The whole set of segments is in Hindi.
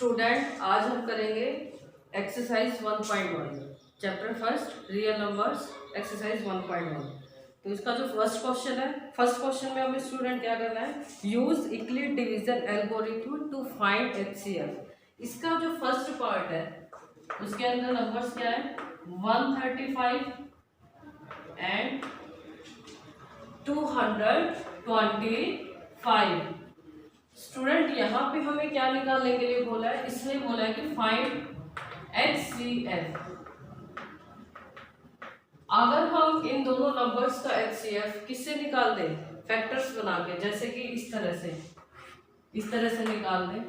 स्टूडेंट, आज हम करेंगे exercise 1.1 chapter first real numbers exercise 1.1। तो इसका जो फर्स्ट क्वेश्चन है, फर्स्ट क्वेश्चन में हमें स्टूडेंट क्या करना है, use Euclid division algorithm to find HCF. इसका जो फर्स्ट पार्ट है उसके अंदर नंबर्स क्या है 135 एंड 225। स्टूडेंट यहाँ पे हमें क्या निकालने के लिए बोला है, इसने बोला है कि फाइंड एचसीएफ। अगर हम इन दोनों नंबर्स का एचसीएफ किससे निकाल दें, फैक्टर्स बना के, जैसे कि इस तरह से निकाल दें,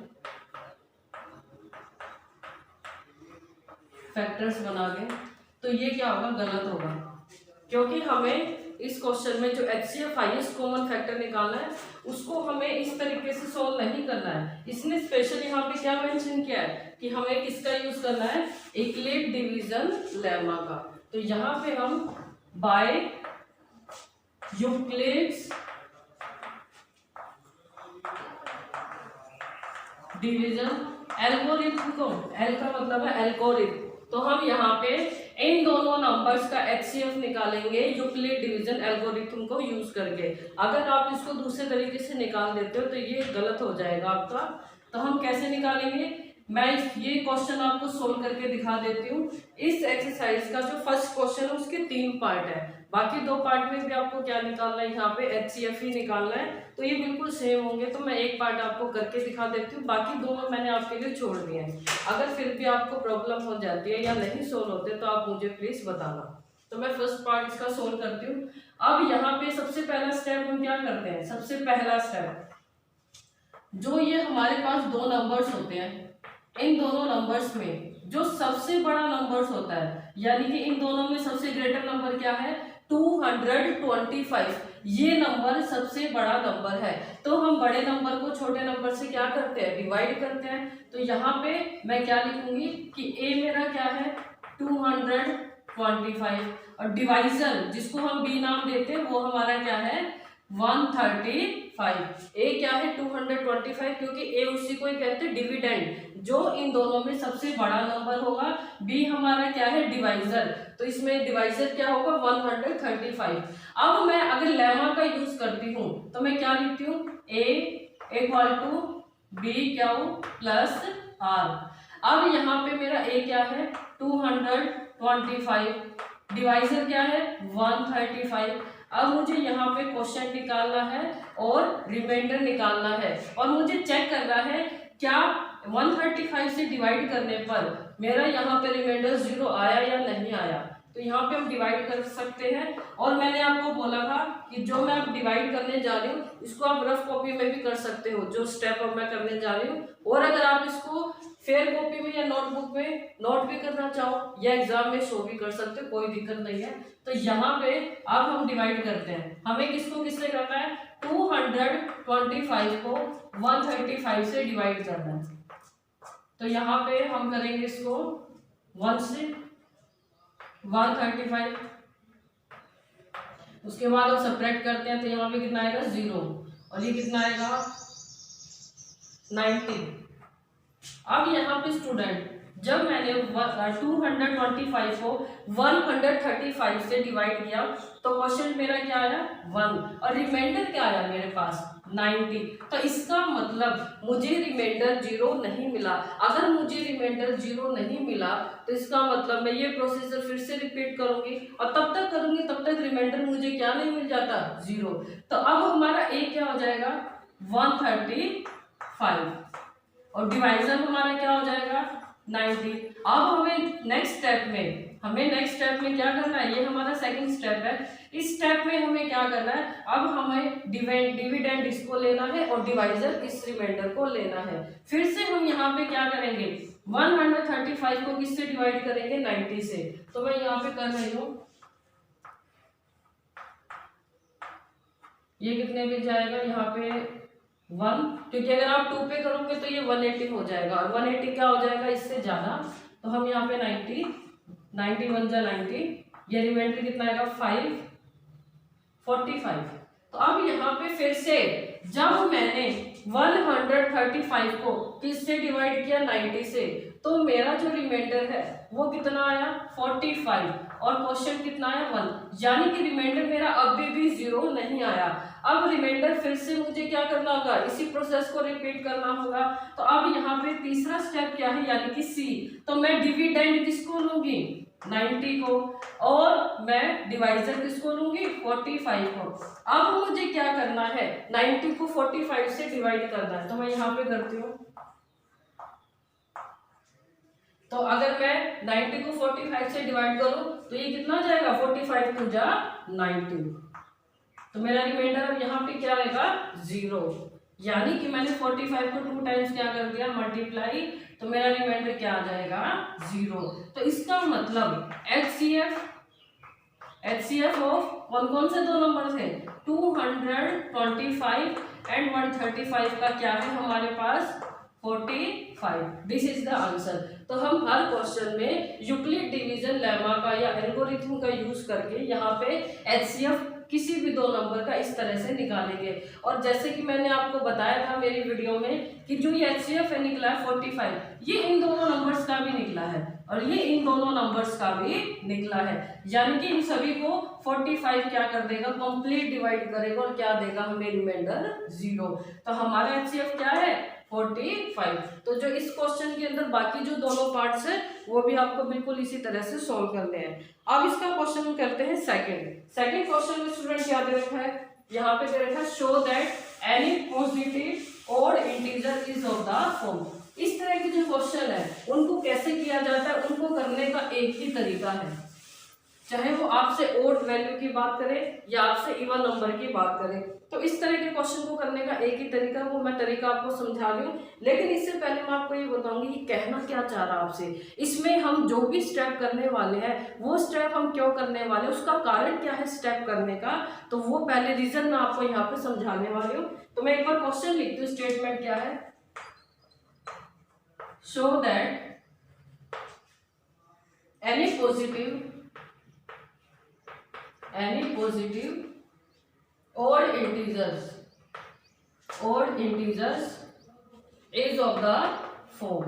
फैक्टर्स बना के, तो ये क्या होगा, गलत होगा। क्योंकि हमें इस क्वेश्चन में जो एचसीएफ हाईएस्ट कॉमन फैक्टर निकालना है उसको हमें इस तरीके से सोल्व नहीं करना है। इसने स्पेशल यहाँ पे क्या मेंशन किया है कि हमें किसका यूज करना है, यूक्लिड डिवीजन लेमा का। तो यहाँ पे हम बाय यूक्लिड्स डिवीजन एल्गोरिथम को, एल का मतलब है एल्गोरिथम, तो हम यहाँ पे इन दोनों नंबर्स का एचसीएफ निकालेंगे यूक्लिड डिवीजन एल्गोरिथम को यूज करके। अगर आप इसको दूसरे तरीके से निकाल देते हो तो ये गलत हो जाएगा आपका। तो हम कैसे निकालेंगे, मैं ये क्वेश्चन आपको सोल्व करके दिखा देती हूँ। इस एक्सरसाइज का जो फर्स्ट क्वेश्चन है उसके 3 पार्ट है, बाकी 2 पार्ट में भी आपको क्या निकालना है, यहाँ पे एचसीएफ ही निकालना है। तो ये बिल्कुल सेम होंगे, तो मैं एक पार्ट आपको करके दिखा देती हूँ, बाकी दोनों मैंने आपके लिए छोड़ दिए हैं। अगर फिर भी आपको प्रॉब्लम हो जाती है या नहीं सोल्व होते तो आप मुझे प्लीज बताना। तो मैं फर्स्ट पार्ट इसका सोल्व करती हूँ। अब यहाँ पे सबसे पहला स्टेप हम क्या करते हैं, सबसे पहला स्टेप जो ये हमारे पास 2 नंबर्स होते हैं, इन दोनों नंबर्स में जो सबसे बड़ा नंबर्स होता है, यानी कि इन दोनों में सबसे ग्रेटर नंबर क्या है 225, ये नंबर सबसे बड़ा नंबर है। तो हम बड़े नंबर को छोटे नंबर से क्या करते हैं, डिवाइड करते हैं। तो यहाँ पे मैं क्या लिखूंगी कि a मेरा क्या है 225 और डिवाइजर जिसको हम b नाम देते हैं वो हमारा क्या है 135। ए क्या है 225, क्योंकि ए उसी को ही कहते हैं डिविडेंड, जो इन दोनों में सबसे बड़ा नंबर होगा। बी हमारा क्या है डिवाइजर, तो इसमें डिवाइजर क्या होगा 135। अब मैं अगर लेमा का यूज करती हूँ तो मैं क्या लिखती हूँ, A equal to B Q plus R. अब यहाँ पे मेरा ए क्या है 225, डिवाइजर क्या है 135। अब मुझे यहाँ पे क्वेश्चन निकालना है और रिमाइंडर निकालना है, और मुझे चेक करना है क्या 135 से डिवाइड करने पर मेरा यहाँ पे रिमाइंडर 0 आया या नहीं आया। तो यहाँ पे हम डिवाइड कर सकते हैं, और मैंने आपको बोला था कि जो मैं अब डिवाइड करने जा रही हूँ इसको आप रफ कॉपी में भी कर सकते हो, जो स्टेप अब मैं करने जा रही हूँ। और अगर आप इसको फेयर कॉपी में या नोटबुक में नोट भी करना चाहो या एग्जाम में शो भी कर सकते हो, कोई दिक्कत नहीं है। तो यहाँ पे अब हम डिवाइड करते हैं, हमें किसको किससे करना है 225 को 135 से डिवाइड करना है। तो यहाँ पे हम करेंगे इसको 1 से 135, उसके बाद हम सब्ट्रैक्ट करते हैं तो यहाँ पे कितना आएगा 0 और ये कितना आएगा 90। अब यहाँ पे स्टूडेंट जब मैंने 225 को 135 से डिवाइड किया तो क्वेश्चन मेरा क्या आया 1 और रिमाइंडर क्या आया मेरे पास 90। तो इसका मतलब मुझे रिमाइंडर 0 नहीं मिला। अगर मुझे रिमाइंडर 0 नहीं मिला तो इसका मतलब मैं ये प्रोसीजर फिर से रिपीट करूंगी, और तब तक करूंगी तब तक रिमाइंडर मुझे क्या नहीं मिल जाता 0। तो अब हमारा ए क्या हो जाएगा 135 और डिवाइजर हमारा क्या हो जाएगा 90। अब हमें नेक्स्ट स्टेप में क्या करना है, ये हमारा सेकंड स्टेप है। इस स्टेप में हमें क्या करना है, अब हमें डिविडेंड इसको लेना है और डिवाइजर इस रिमाइंडर को लेना है। फिर से हम यहाँ पे क्या करेंगे 135 को किससे डिवाइड करेंगे 90 से। तो मैं यहाँ पे कर रही हूँ, ये कितने पे जाएगा यहाँ पे 1, क्योंकि अगर आप 2 पे करोगे तो ये 180 हो जाएगा, और 180 क्या हो जाएगा इससे ज्यादा। तो हम यहाँ पे 90 1 जा 90, ये रिमाइंडर कितना आएगा 5 45। तो अब यहाँ पे फिर से जब मैंने 135 को किससे डिवाइड किया 90 से, तो मेरा जो रिमाइंडर है वो कितना आया 45 और क्वेश्चन कितना आया 1, यानी कि रिमाइंडर मेरा अभी भी 0 नहीं आया। अब रिमाइंडर फिर से मुझे क्या करना होगा, इसी प्रोसेस को रिपीट करना होगा। तो अब यहाँ पे तीसरा स्टेप क्या है, यानी कि सी। तो मैं डिविडेंड किसको लूंगी 90 को, और मैं डिवाइजर किसको लूंगी 45 को। अब मुझे क्या करना है 90 को 45 से डिवाइड करना है, तो मैं यहाँ पे करती हूँ। तो अगर मैं 90 को 45 से डिवाइड करूं तो ये कितना जाएगा 45 टू जा 90, तो मेरा रिमाइंडर अब यहाँ पे क्या आएगा 0, यानी कि मैंने 45 को 2 टाइम्स क्या कर दिया मल्टीप्लाई, तो मेरा रिमाइंडर क्या आ जाएगा 0। तो इसका मतलब HCF ऑफ कौन से दो नंबर थे 225 एंड 135 का क्या है हमारे पास 45। This is the answer. तो हम हर क्वेश्चन में यूक्लिड डिवीजन लेमा का या एल्गोरिथम का यूज करके यहाँ पे HCF किसी भी दो नंबर का इस तरह से निकालेंगे। और जैसे कि मैंने आपको बताया था मेरी वीडियो में कि जो ये HCF है निकला है 45, ये इन दोनों नंबर्स का भी निकला है और ये इन दोनों नंबर्स का भी निकला है, यानी कि इन सभी को 45 क्या कर देगा कंप्लीट डिवाइड करेगा और क्या देगा हमें रिमाइंडर 0। तो हमारा HCF क्या है 45। तो जो इस क्वेश्चन के अंदर बाकी जो दोनों पार्ट्स है वो भी आपको बिल्कुल इसी तरह से सॉल्व करने हैं। अब इसका क्वेश्चन हम करते हैं सेकंड क्वेश्चन में स्टूडेंट क्या दे रखा है, यहाँ पे दे रखा है शो दैट एनी पॉजिटिव और integer is of the form. इस तरह के जो क्वेश्चन है उनको कैसे किया जाता है, उनको करने का एक ही तरीका है, चाहे वो आपसे ओड वैल्यू की बात करे या आपसे इवन नंबर की बात करे। तो इस तरह के क्वेश्चन को करने का एक ही तरीका, वो मैं तरीका आपको समझा रही हूँ। लेकिन इससे पहले मैं आपको ये बताऊंगी कि कहना क्या चाह रहा आपसे। इसमें हम जो भी स्टेप करने वाले हैं वो स्टेप हम क्यों करने वाले हैं, उसका कारण क्या है स्टेप करने का, तो वो पहले रीजन मैं आपको यहाँ पे समझाने वाली हूँ। तो मैं एक बार क्वेश्चन लिखती हूँ, स्टेटमेंट क्या है, show that any positive odd integers is of the form।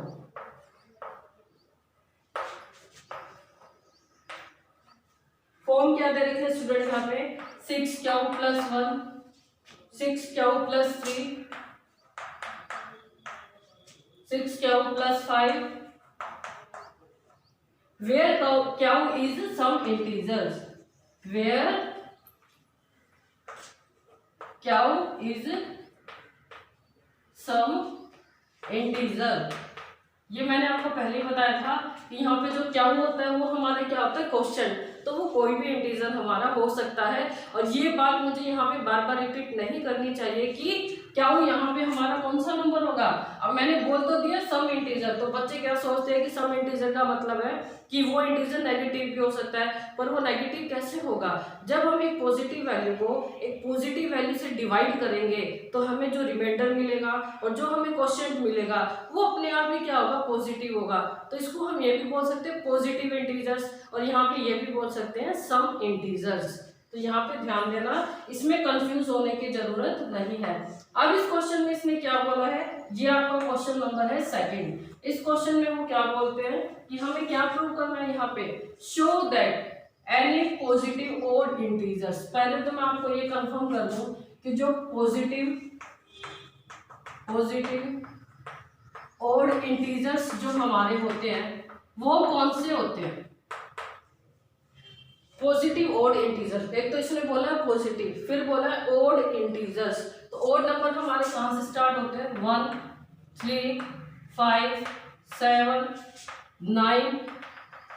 Form क्या दे रखे हैं स्टूडेंट यहाँ पे 6q + 1, 6q + 3, 6q + 5, where q is some integers, where q is some integer। ये मैंने आपको पहले ही बताया था कि यहाँ पे जो क्या होता है वो हमारा क्या होता है क्वेश्चन, तो वो कोई भी इंटीजर हमारा हो सकता है। और ये बात मुझे यहाँ पे बार बार रिपीट नहीं करनी चाहिए कि क्या वो यहाँ पे हमारा कौन सा नंबर होगा। अब मैंने बोल तो दिया सम इंटीजर, तो बच्चे क्या सोचते हैं कि सम इंटीजर का मतलब है कि वो इंटीजर नेगेटिव भी हो सकता है, पर वो नेगेटिव कैसे होगा, जब हम एक पॉजिटिव वैल्यू को एक पॉजिटिव वैल्यू से डिवाइड करेंगे तो हमें जो रिमाइंडर मिलेगा और जो हमें क्वोशिएंट मिलेगा वो अपने आप ही क्या होगा पॉजिटिव होगा। तो इसको हम ये भी बोल सकते हैं पॉजिटिव इंटीजर्स, और यहाँ पे ये भी बोल सकते हैं सम इंटीजर्स। तो यहाँ पे ध्यान देना, इसमें कंफ्यूज होने की जरूरत नहीं है। अब इस क्वेश्चन में इसने क्या बोला है, ये आपका क्वेश्चन नंबर है सेकंड। इस क्वेश्चन में वो क्या बोलते हैं कि हमें क्या प्रूव करना है यहाँ पे, show that any positive odd integers. पहले तो मैं आपको ये कंफर्म कर दूं कि जो पॉजिटिव ओड इंटीजर्स जो हमारे होते हैं वो कौन से होते हैं, पॉजिटिव ओड इंटीजर्स। एक तो इसने बोला है पॉजिटिव, फिर बोला है ओड इंटीजर्स। तो ओड नंबर हमारे कहाँ से स्टार्ट होते हैं 1, 3, 5, 7, 9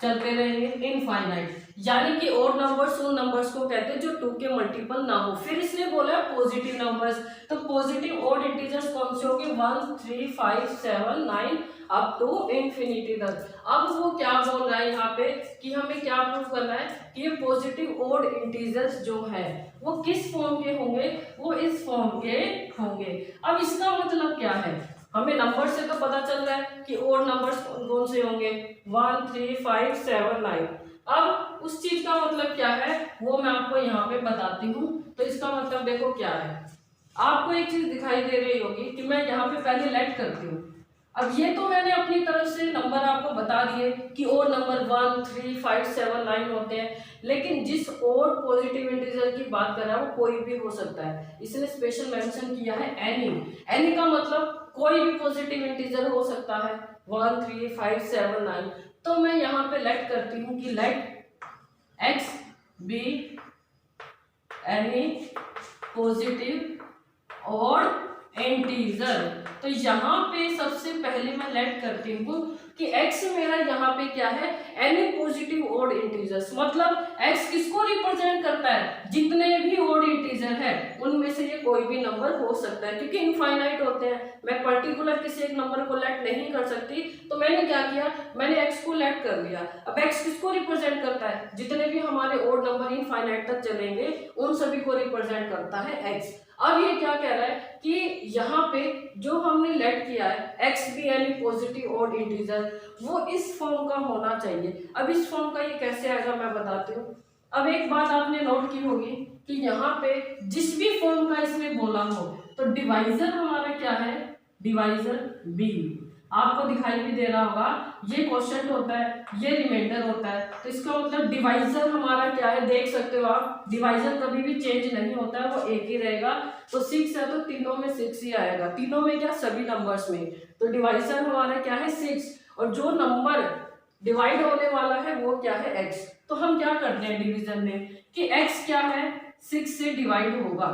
चलते रहेंगे इनफाइनाइट, यानी कि ओड नंबर्स उन नंबर्स को कहते हैं जो 2 के मल्टीपल ना हो। फिर इसने बोला है पॉजिटिव नंबर्स, तो पॉजिटिव ओड इंटीजर्स कौन से होंगे 1, 3, 5, 7, 9 अप टू इन्फिनिटी तक। अब वो क्या बोल रहा है यहाँ पे कि हमें क्या प्रूव करना है कि ये पॉजिटिव ओड इंटीजर्स जो है वो किस फॉर्म के होंगे, वो इस फॉर्म के होंगे। अब इसका मतलब क्या है, हमें नंबर से तो पता चल रहा है कि ओड नंबर्स कौन से होंगे 1, 3, 5, 7, 9। अब उस चीज का मतलब क्या है वो मैं आपको यहाँ पे बताती हूँ। तो इसका मतलब देखो क्या है, आपको एक चीज दिखाई दे रही होगी कि मैं यहाँ पे पहले लेट करती हूँ। अब ये तो मैंने अपनी तरफ से नंबर आपको बता दिए कि और नंबर 1, 3, 5, 7, 9 होते हैं, लेकिन जिस और पॉजिटिव इंटीजर की बात कर रहा है वो कोई भी हो सकता है। इसने स्पेशल मेंशन किया है एनी। एनी का मतलब कोई भी पॉजिटिव इंटीजर हो सकता है, 1, 3, 5, 7, 9। तो मैं यहाँ पे लेट करती हूँ कि let x be any positive और इंटीजर। तो यहाँ पे सबसे पहले मैं लेट करती हूँ कि x मेरा यहाँ पे क्या है, एनी पॉजिटिव ओड इंटीजर्स। मतलब x किसको रिप्रेजेंट करता है, जितने भी ओड इंटीजर है उनमें से ये कोई भी नंबर हो सकता है, क्योंकि इनफाइनाइट होते हैं। मैं पर्टिकुलर किसी एक नंबर को लेट नहीं कर सकती, तो मैंने क्या किया, मैंने x को लेट कर लिया। अब x किसको रिप्रेजेंट करता है, जितने भी हमारे ओड नंबर इनफाइनाइट तक चलेंगे उन सभी को रिप्रेजेंट करता है x। अब ये क्या कह रहा है कि यहाँ पे जो हमने लेट किया है एक्स बी यानी पॉजिटिव और इंटीजर, वो इस फॉर्म का होना चाहिए। अब इस फॉर्म का ये कैसे आएगा मैं बताती हूँ। अब एक बात आपने नोट की होगी कि यहाँ पे जिस भी फॉर्म का इसने बोला हो, तो डिवाइजर हमारा क्या है, डिवाइजर बी। आपको दिखाई भी दे रहा होगा, ये क्वोशिएंट होता है, ये रिमाइंडर होता है, तो इसका मतलब डिवाइजर हमारा क्या है, देख सकते हो आप, डिवाइजर कभी भी चेंज नहीं होता है, वो एक ही रहेगा। तो 6 है तो तीनों में 6 ही आएगा, तीनों में क्या, सभी नंबर्स में। तो डिवाइजर हमारा क्या है 6, और जो नंबर डिवाइड होने वाला है वो क्या है x। तो हम क्या करते हैं डिवीजन में कि x क्या है 6 से डिवाइड होगा।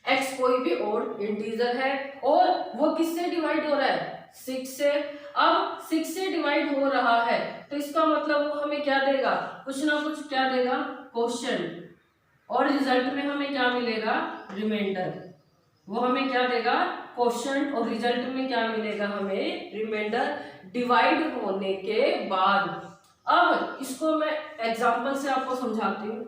x कोई भी और इंटीजर है और वो किससे डिवाइड हो रहा है, 6 से। अब 6 से डिवाइड हो रहा है तो इसका मतलब वो हमें क्या देगा, कुछ ना कुछ क्या देगा, क्वोशिएंट, और रिजल्ट में हमें क्या मिलेगा, रिमाइंडर। वो हमें क्या देगा, क्वोशिएंट, और रिजल्ट में क्या मिलेगा, हमें रिमाइंडर डिवाइड होने के बाद। अब इसको मैं एग्जांपल से आपको समझाती हूँ।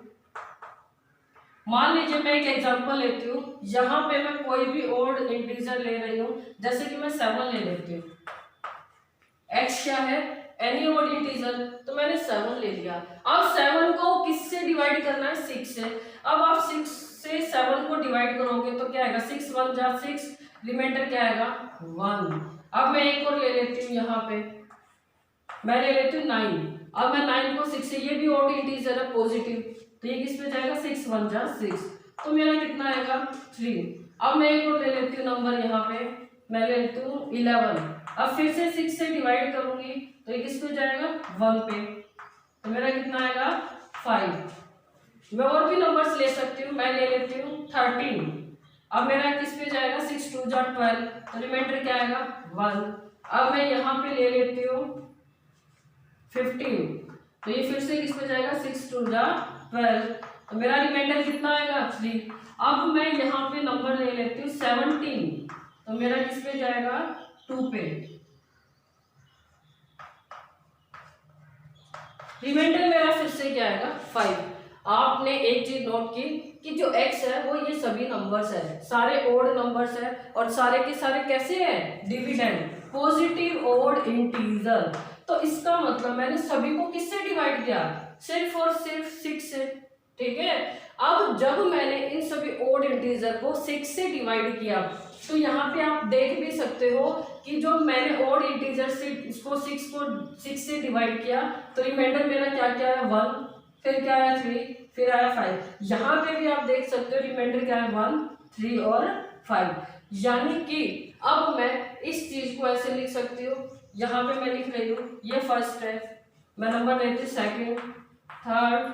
मान लीजिए मैं एक एग्जांपल लेती हूँ, यहाँ पे मैं कोई भी ओड इंटीजर ले रही हूँ, जैसे कि मैं 7 ले लेती हूँ। x क्या है, एनी ओड इंटीजर, तो मैंने 7 ले लिया। अब 7 को किससे डिवाइड करना है, 6 से। अब आप 6 से 7 को डिवाइड करोगे तो क्या आएगा, 6 1 जा 6, रिमाइंडर क्या आएगा 1। अब मैं एक और ले लेती हूँ, यहाँ पे मैं ले लेती हूँ 9। अब मैं 9 को 6 से, ये भी ओड इंटीजर है पॉजिटिव, तो ये किस पे जाएगा, 6 1 जा 6, तो मेरा कितना आएगा 3। अब मैं एक और ले लेती हूँ नंबर, यहाँ पे मैं ले लेती हूँ 11। अब फिर से 6 से डिवाइड करूंगी तो ये किस पे जाएगा, 1 पे, तो मेरा कितना आएगा 5। मैं और भी नंबर्स ले सकती हूँ, मैं ले लेती हूँ 13। अब मेरा किस पे जाएगा, 6 2 जा 12, तो रिमाइंडर क्या आएगा 1। अब मैं यहाँ पे ले लेती हूँ 15, तो ये फिर से किस पे जाएगा, 6 2 जा 12, तो मेरा रिमाइंडर कितना आएगा 3। अब मैं यहाँ पे नंबर ले लेती हूँ 17, तो मेरा किस पे जाएगा 2 पे, रिमाइंडर मेरा फिर से क्या आएगा 5। आपने एक चीज नोट की कि जो x है वो ये सभी नंबर्स है, सारे ओड नंबर्स है, और सारे के सारे कैसे हैं, डिविडेंड, पॉजिटिव ओड इंटीजर। तो इसका मतलब मैंने सभी को किससे डिवाइड किया, सिर्फ और सिर्फ 6 से, ठीक है। अब जब मैंने इन सभी ओड इंटीजर को 6 से डिवाइड किया, तो यहाँ पे आप देख भी सकते हो कि जो मैंने ओड इंटीजर से इसको 6 से डिवाइड किया, तो रिमाइंडर मेरा क्या क्या है 1, फिर क्या आया 3, फिर आया 5। यहाँ पे भी आप देख सकते हो रिमाइंडर क्या है 1, 3 और 5। यानी कि अब मैं इस चीज को ऐसे लिख सकती हूँ, यहाँ पे मैं लिख रही हूँ ये फर्स्ट है, मैं नंबर लेती हूँ सेकेंड, थर्ड,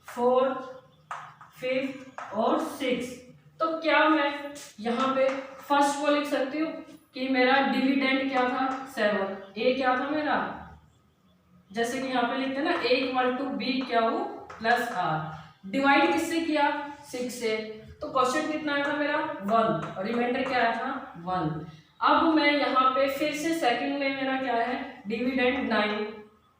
फोर्थ, फिफ्थ और 6। तो क्या मैं यहाँ पे फर्स्ट को लिख सकती हूँ कि मेरा डिविडेंड क्या था 7, ए क्या था मेरा, जैसे कि यहाँ पे लिखते हैं ना a इक्वल टू बी क्या हो प्लस आर, डिवाइड किससे किया 6 से, तो क्वेश्चन कितना आया था मेरा 1, और रिमाइंडर क्या आया था 1। अब मैं यहाँ पे फिर से सेकंड में मेरा क्या है, डिविडेंड 9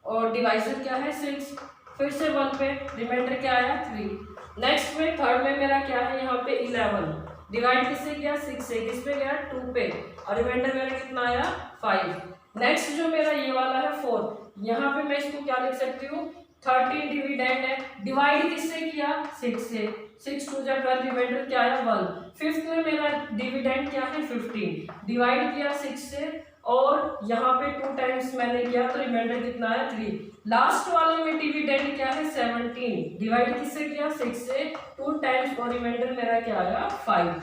और डिवाइजर क्या है 6, फिर से 1 पे, रिमाइंडर क्या आया 3। नेक्स्ट में थर्ड में मेरा क्या है यहाँ पे 11, डिवाइड किससे किया 6 से, किस पे गया 2 पे, और रिमाइंडर मेरा कितना आया 5। नेक्स्ट जो मेरा ये वाला है 4, यहाँ पे मैं इसको क्या लिख सकती हूँ 13 डिविडेंड है, डिवाइड किससे किया 6 से, 6 2 जा 12, रिमाइंडर क्या आया 1। फिफ्थ में मेरा डिविडेंड क्या है 15, डिवाइड किया 6 से और यहाँ पे 2 टाइम्स मैंने किया तो रिमाइंडर कितना आया 3। लास्ट वाले में डिविडेंड क्या है 17, डिवाइड किससे किया 6 से, 2 टाइम्स और रिमाइंडर मेरा क्या आया 5।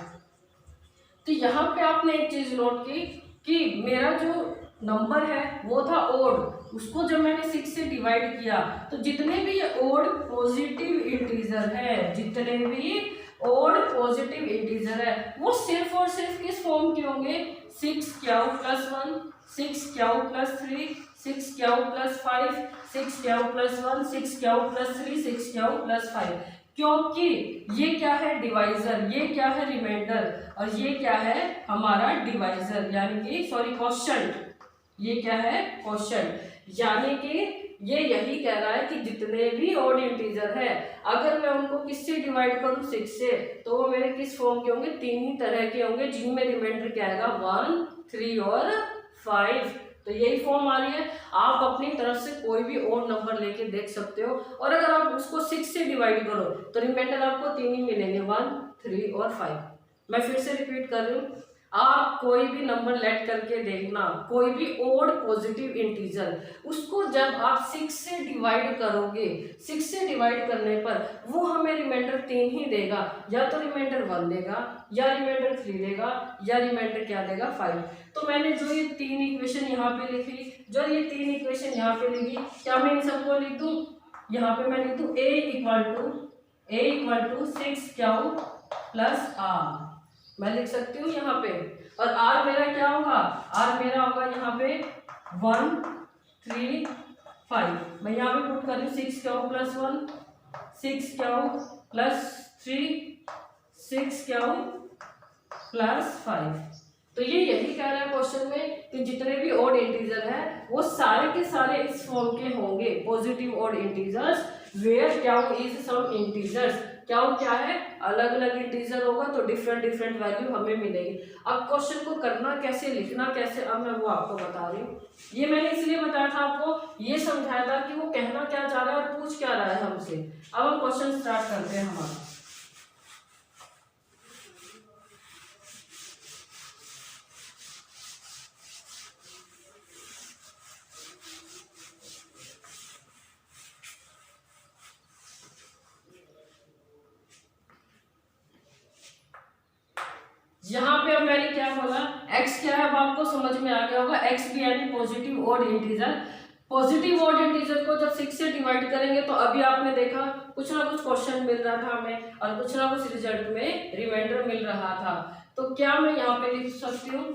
तो यहाँ पे आपने एक चीज नोट की कि मेरा जो नंबर है वो था ओड, उसको जब मैंने 6 से डिवाइड किया तो जितने भी ओड पॉजिटिव इंटीजर है, जितने भी ओड पॉजिटिव इंटीजर है वो सिर्फ और सिर्फ किस फॉर्म के होंगे, 6 Q plus 1, 6 Q plus 3, 6 Q plus 5, 6 Q plus 1, 6 Q plus 3, 6 Q plus 5। क्योंकि ये क्या है डिवाइजर, ये क्या है रिमाइंडर और ये क्या है हमारा डिवाइजर यानी कि सॉरी क्वोशंट, ये क्या है क्वोशंट। यानी कि ये यही कह रहा है कि जितने भी ऑड इंटीजर है अगर मैं उनको किससे डिवाइड करूं 6 से तो वो मेरे किस फॉर्म के होंगे, 3 ही तरह के होंगे जिनमें रिमाइंडर क्या आएगा 1, 3 और 5। तो यही फॉर्म आ रही है। आप अपनी तरफ से कोई भी और नंबर लेके देख सकते हो और अगर आप उसको 6 से डिवाइड करो तो रिमाइंडर आपको 3 ही मिलेंगे 1, 3 और 5। मैं फिर से रिपीट कर रही हूँ, आप कोई भी नंबर लेट करके देखना, कोई भी ओड पॉजिटिव इंटीजर उसको जब आप 6 से डिवाइड करोगे, 6 से डिवाइड करने पर वो हमें रिमाइंडर 3 ही देगा, या तो रिमाइंडर 1 देगा या रिमाइंडर 3 देगा या रिमाइंडर क्या देगा 5। तो मैंने जो ये 3 इक्वेशन यहाँ पे लिखी, जो ये 3 इक्वेशन यहाँ पे लिखी, क्या मैं इन सबको लिख दूँ, यहाँ पे मैं लिख दूँ a equal to 6 Q plus R, मैं लिख सकती हूँ यहाँ पे। और r मेरा क्या होगा, r मेरा होगा यहाँ पे 1, 3, 5। मैं यहाँ पे पुट कर रही हूँ 6 Q plus 1, 6 Q plus 3, 6 Q plus 5। तो ये यही कह रहा है क्वेश्चन में कि जितने भी ऑड इंटीजर है वो सारे के सारे इस फॉर्म के होंगे, positive odd integers where Q is some integers. Q क्या है, अलग अलग इंटीजर होगा तो डिफरेंट डिफरेंट वैल्यू हमें मिलेगी। अब क्वेश्चन को करना कैसे, लिखना कैसे, अब मैं वो आपको बता रही हूँ। ये मैंने इसलिए बताया था आपको, ये समझाया था कि वो कहना क्या चाह रहा है और पूछ क्या रहा है हमसे। अब हम क्वेश्चन स्टार्ट करते हैं हमारा। यहाँ पे अब मैंने क्या बोला, x क्या है अब आपको समझ में आ गया होगा। x भी यानी positive odd integer. Positive odd integer को जब 6 से डिवाइड करेंगे तो अभी आपने देखा कुछ ना कुछ क्वेश्चन मिल रहा था हमें और कुछ ना कुछ रिजल्ट में रिमाइंडर मिल रहा था। तो क्या मैं यहाँ पे लिख सकती हूँ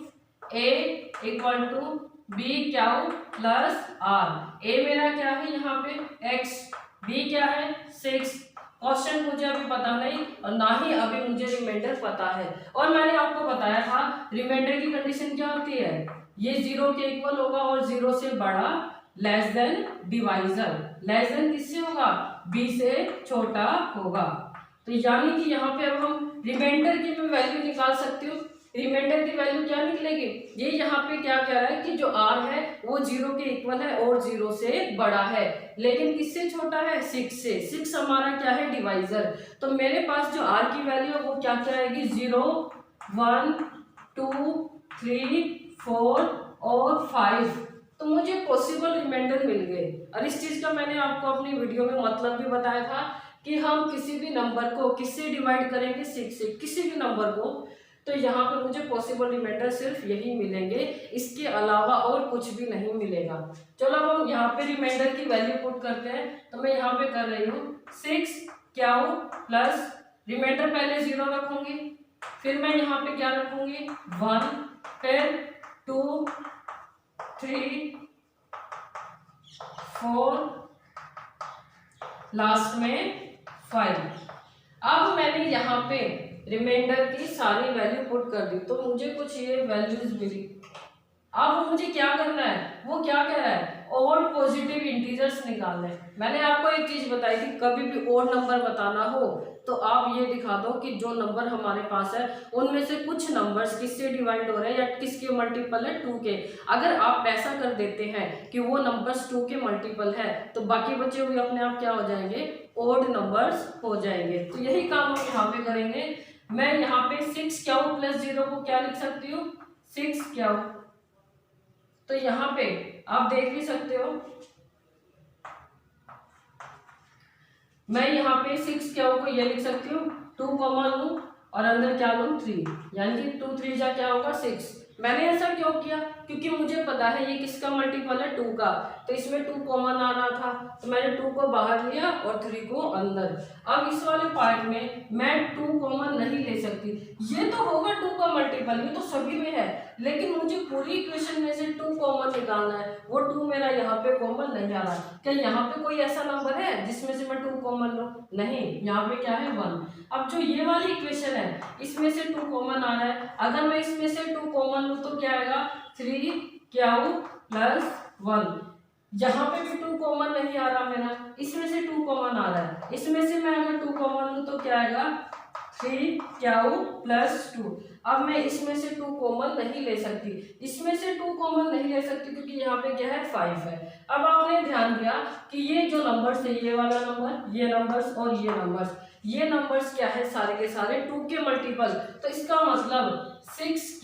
a equal to B Q plus R. A मेरा क्या है यहाँ पे x, b क्या है 6। क्वेश्चन मुझे अभी पता नहीं और ना ही अभी मुझे रिमाइंडर पता है। और मैंने आपको बताया था रिमाइंडर की कंडीशन क्या होती है, ये 0 के इक्वल होगा और 0 से बड़ा, less than divisor. Less than किससे होगा, b से छोटा होगा। तो यानी कि यहाँ पे अब हम रिमाइंडर की मैं वैल्यू निकाल सकती हूँ। रिमाइंडर की वैल्यू क्या निकलेगी, ये यहाँ पे क्या कह रहा है कि जो r है वो 0 के इक्वल है और 0 से बड़ा है, लेकिन किससे छोटा है 6 से। 6 हमारा क्या है डिवाइजर। तो मेरे पास जो r की वैल्यू है वो क्या क्या आएगी 0, 1, 2, 3, 4 और 5। तो मुझे पॉसिबल रिमाइंडर मिल गए। और इस चीज का मैंने आपको अपनी वीडियो में मतलब भी बताया था कि हम किसी भी नंबर को किससे डिवाइड करेंगे 6 से, किसी भी नंबर को। तो यहाँ पे मुझे पॉसिबल रिमाइंडर सिर्फ यही मिलेंगे, इसके अलावा और कुछ भी नहीं मिलेगा। चलो अब हम यहाँ पे रिमाइंडर की वैल्यू पुट करते हैं। तो मैं यहाँ पे कर रही हूँ 6 क्यू प्लस, रिमाइंडर पहले 0 रखूंगी, फिर मैं यहाँ पे क्या रखूंगी 1, फिर 2, 3, 4, लास्ट में 5। अब मैंने यहाँ पे रिमाइंडर की सारी वैल्यू पुट कर दी तो मुझे कुछ ये वैल्यूज मिली। अब मुझे क्या करना है, वो क्या कह रहा है, ओड पॉजिटिव इंटीजर्स निकालने हैं। मैंने आपको एक चीज बताई थी, कभी भी ओड नंबर बताना हो तो आप ये दिखा दो कि जो नंबर हमारे पास है उनमें से कुछ नंबर्स किससे डिवाइड हो रहे हैं या किसके मल्टीपल है, 2 के। अगर आप ऐसा कर देते हैं कि वो नंबर्स 2 के मल्टीपल है तो बाकी बचे हुए अपने आप क्या हो जाएंगे, ओड नंबर्स हो जाएंगे। तो यही काम हम यहाँ पे करेंगे। मैं यहाँ पे 6 क्यू प्लस 0 को क्या लिख सकती हूँ, 6 क्यू। तो यहाँ पे आप देख भी सकते हो, मैं यहाँ पे 6 क्यू को ये लिख सकती हूँ, 2 कॉमन लूँ और अंदर क्या लूँ, 3, यानी कि 2 3 जा क्या होगा 6। मैंने ऐसा क्यों किया, क्योंकि मुझे पता है ये किसका मल्टीपल है, 2 का। तो इसमें 2 कॉमन आ रहा था तो मैंने 2 को बाहर लिया और 3 को अंदर। अब इस वाले पार्ट में मैं 2 कॉमन नहीं ले सकती, ये तो होगा 2 का मल्टीपल, ये तो सभी में है, लेकिन मुझे पूरी इक्वेशन में से 2 कॉमन निकालना है। वो 2 मेरा यहाँ पे कॉमन नहीं आ रहा। क्या यहाँ पे कोई ऐसा नंबर है जिसमें से मैं 2 कॉमन लूँ, नहीं, यहाँ पे क्या है 1। अब जो ये वाली इक्वेशन है इसमें से 2 कॉमन आ रहा है, अगर मैं इसमें से 2 कॉमन लूँ तो क्या आएगा, 3 क्यू प्लस 1। यहाँ पे भी 2 कॉमन नहीं आ रहा मेरा, इसमें से 2 कॉमन आ रहा है, इसमें से मैं अगर 2 कॉमन लूँ तो क्या आएगा, 3 क्यू प्लस 2। अब मैं इसमें से 2 कॉमन नहीं ले सकती, इसमें से 2 कॉमन नहीं ले सकती क्योंकि यहाँ पे क्या है 5 है। अब आपने ध्यान दिया कि ये जो नंबर्स है, ये वाला नंबर, ये नंबर्स और ये नंबर्स क्या है, सारे के सारे 2 के मल्टीपल। तो इसका मतलब 6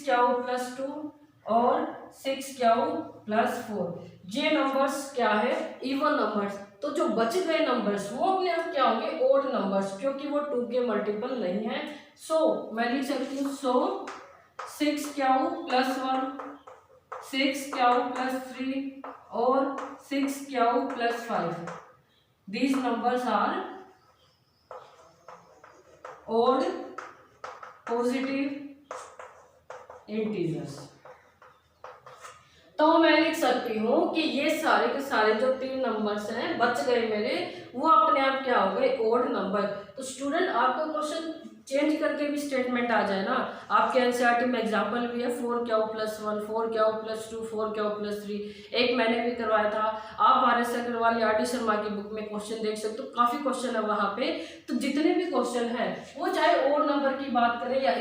क्यू प्लस 2 और 6 क्यू प्लस 4, ये नंबर्स क्या है, इवन नंबर्स। तो जो बच गए नंबर्स वो अपने आप क्या होंगे, ओड नंबर्स, क्योंकि वो 2 के मल्टीपल नहीं है। सो मैं लिख सकती हूँ, सो 6 क्यू प्लस 1, 6 क्यू प्लस 3 और 6 Q plus 5, these numbers are odd positive integers। तो मैं लिख सकती हूँ कि ये सारे के सारे जो 3 नंबर्स हैं बच गए मेरे, वो अपने आप क्या हो गए, ओड नंबर। तो स्टूडेंट आपको क्वेश्चन चेंज करके भी स्टेटमेंट आ जाए ना, आपके एनसीईआरटी में एग्जांपल भी है, 4 Q plus 1, 4 Q plus 2, 4 Q plus 3, एक मैंने भी करवाया था। आप RS अग्रवाल या RD शर्मा की बुक में क्वेश्चन देख सकते हो, काफी क्वेश्चन है वहां पे। तो जितने भी क्वेश्चन है वो चाहे ओड नंबर की बात करें या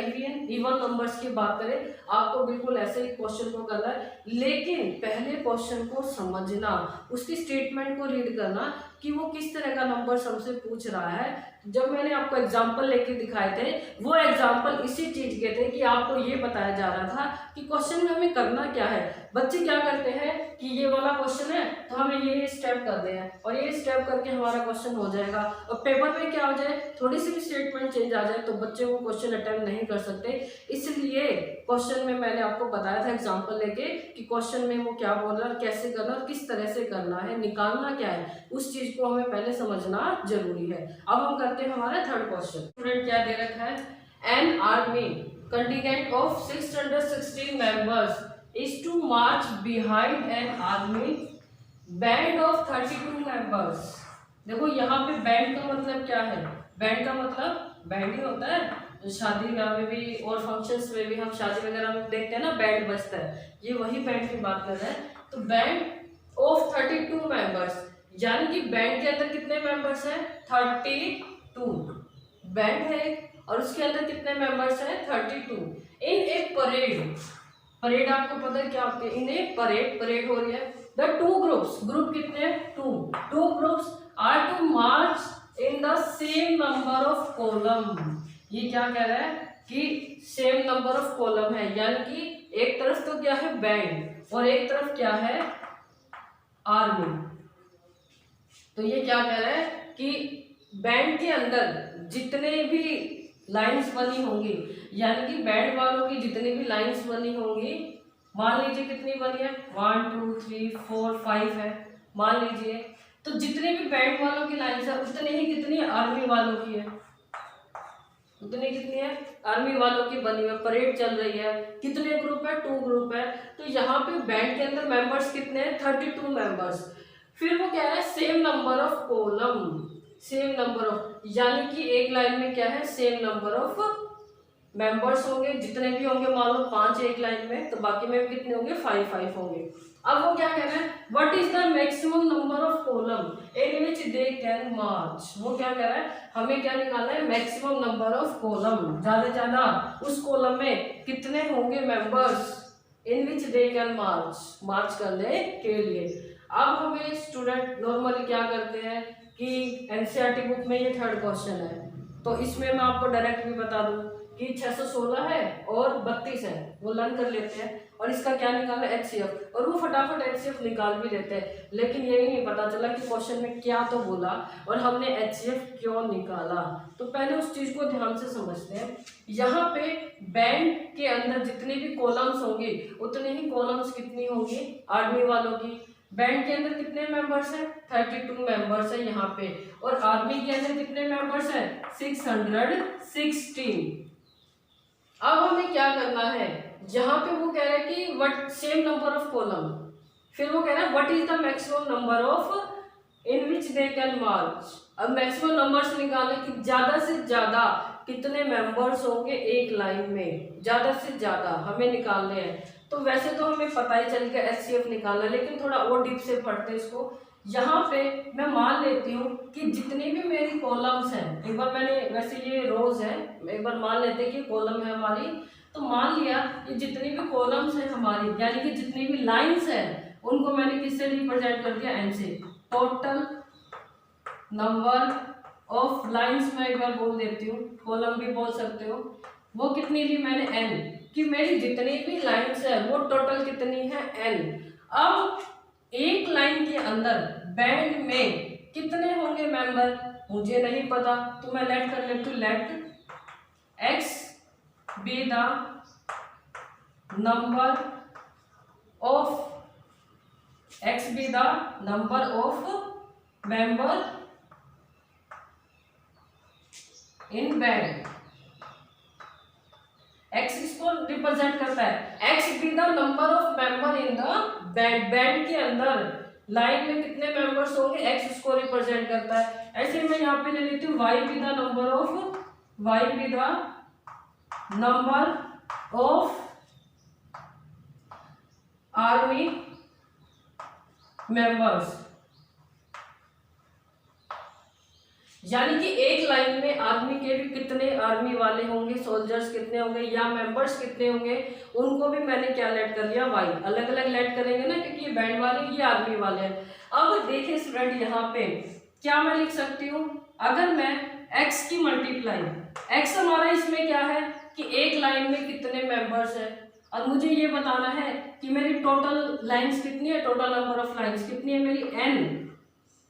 इवन नंबर्स की बात करें, आपको बिल्कुल ऐसे ही क्वेश्चन को करना है, लेकिन पहले क्वेश्चन को समझना, उसकी स्टेटमेंट को रीड करना कि वो किस तरह का नंबर हमसे पूछ रहा है। जब मैंने आपको एग्जाम्पल लेके दिखाए थे, वो एग्जाम्पल इसी चीज के थे कि आपको ये बताया जा रहा था कि क्वेश्चन में हमें करना क्या है। बच्चे क्या करते हैं कि ये वाला क्वेश्चन है तो हमें ये स्टेप करते हैं और ये स्टेप करके हमारा क्वेश्चन हो जाएगा, और पेपर में क्या हो जाए, थोड़ी सी भी स्टेटमेंट चेंज आ जाए तो बच्चे वो क्वेश्चन अटेम्प्ट नहीं कर सकते। इसलिए क्वेश्चन में मैंने आपको बताया था एग्जाम्पल लेके कि क्वेश्चन में वो क्या बोल रहा है, कैसे करना और किस तरह से करना है, निकालना क्या है, उस चीज को हमें पहले समझना जरूरी है। अब हम करते हैं हमारा थर्ड क्वेश्चन। स्टूडेंट क्या दे रखा है, an army contingent of 616 members is to march behind an army band of 32 members। देखो यहाँ पे बैंड का मतलब क्या है, बैंड का मतलब बैंड ही होता है, शादी ब्याह में भी और फंक्शंस में भी हम शादी वगैरह में देखते हैं ना बैंड बजता है, ये वही बैंड की बात कर रहे हैं। तो बैंड ऑफ 32 मेंबर्स, यानी कि बैंड के अंदर कितने मेंबर्स हैं, 32। बैंड है और उसके अंदर कितने मेंबर्स हैं, 32। इन एक परेड, परेड आपको पता है क्या होती है, इन्हें परेड हो रही है। द टू ग्रुप्स, ग्रुप कितने हैं, two groups are to march in the same number of column. ये क्या कह रहा है कि सेम नंबर ऑफ कॉलम है, यानी कि एक तरफ तो क्या है बैंड और एक तरफ क्या है आर्मी। तो ये क्या कह रहा है कि बैंड के अंदर जितने भी लाइंस बनी होंगी, यानी कि बैंड वालों की जितनी भी लाइंस बनी होंगी, मान लीजिए कितनी बनी है, 1 2 3 4 5 है, मान लीजिए। तो जितने भी बैंड वालों की लाइंस है उतनी ही कितनी आर्मी वालों की है, उतनी कितनी है आर्मी वालों की बनी है। परेड चल रही है, कितने ग्रुप है, 2 ग्रुप है। तो यहाँ पे बैंड के अंदर मेंबर्स कितने हैं, 32 मेंबर्स। फिर वो कह रहा है same number of column, same number of, यानी कि एक लाइन में क्या है, सेम नंबर ऑफ मेंबर्स होंगे, जितने भी होंगे मान लो 5 एक लाइन में, तो बाकी में भी कितने होंगे 5 होंगे। अब वो क्या कह रहा है, what is the maximum number of column in which they can march. वो क्या कह रहा है, हमें क्या निकालना है, मैक्सिमम नंबर ऑफ कॉलम, ज्यादा से ज्यादा उस कॉलम में कितने होंगे members in which they can मार्च करने के लिए। अब हमें स्टूडेंट नॉर्मली क्या करते हैं कि एनसीईआरटी बुक में ये 3rd क्वेश्चन है, तो इसमें मैं आपको डायरेक्ट भी बता दूं कि 616 है और 32 है, वो लर्न कर लेते हैं और इसका क्या निकालना है एचसीएफ, और वो फटाफट एचसीएफ निकाल भी लेते हैं। लेकिन यही नहीं पता चला कि क्वेश्चन में क्या तो बोला और हमने एचसीएफ क्यों निकाला। तो पहले उस चीज को ध्यान से समझते हैं। यहाँ पे बैंड के अंदर जितने भी कॉलम्स होंगे उतने ही कॉलम्स कितनी होंगी आर्मी वालों की। बैंड के अंदर कितने मेंबर्स हैं, 32 मेंबर्स हैं यहाँ पे, और आर्मी के अंदर कितने मेंबर्स हैं, 616। अब हमें क्या करना है, जहां पे वो कह रहा है कि what same number of column, फिर वो कह रहा है what is the maximum number of in which they can march. अब मैक्सिमम नंबर्स निकालने कि ज्यादा से ज्यादा कितने मेंबर्स होंगे एक लाइन में, ज्यादा से ज्यादा हमें निकालने हैं। तो वैसे तो हमें पता ही चल गया एचसीएफ निकालना, लेकिन थोड़ा और डीप से पढ़ते इसको। यहाँ पे मैं मान लेती हूँ कि जितनी भी मेरी कॉलम्स हैं, एक बार मैंने, वैसे ये रोज है, एक बार मान लेते हैं कि कॉलम है हमारी, तो मान लिया कि जितनी भी कॉलम्स हैं हमारी, यानी कि जितनी भी लाइंस हैं उनको मैंने किससे रिप्रेजेंट कर दिया, एन से। टोटल नंबर ऑफ लाइंस मैं एक बार बोल देती हूँ, कॉलम भी बोल सकते हो, वो कितनी ली मैंने एन, कि मेरी जितनी भी लाइंस है वो टोटल कितनी है एन। अब एक लाइन के अंदर बैंड में कितने होंगे मेंबर मुझे नहीं पता, तो मैं लेट कर लेती हूँ, let x be the number of, x be the number of member in band. X इसको रिप्रेजेंट करता है, x be the number of member in the band, band के अंदर लाइन में कितने मेंबर्स होंगे, एक्स इसको रिप्रेजेंट करता है। ऐसे मैं यहाँ पे ले लेती हूँ y be the number of, y be the number of army members, यानी कि एक लाइन में आर्मी के भी कितने आर्मी वाले होंगे, सोल्जर्स कितने होंगे या मेंबर्स कितने होंगे, उनको भी मैंने क्या लेट कर लिया, वाई। अलग अलग लेट करेंगे ना, क्योंकि ये बैंड वाले ये आर्मी वाले हैं। अब देखिए स्टूडेंट, यहाँ पे क्या मैं लिख सकती हूँ, अगर मैं एक्स की मल्टीप्लाई, एक्स हमारा इसमें क्या है कि एक लाइन में कितने मेंबर्स है, और मुझे ये बताना है कि मेरी टोटल लाइंस कितनी है, टोटल नंबर ऑफ लाइंस कितनी है मेरी एन,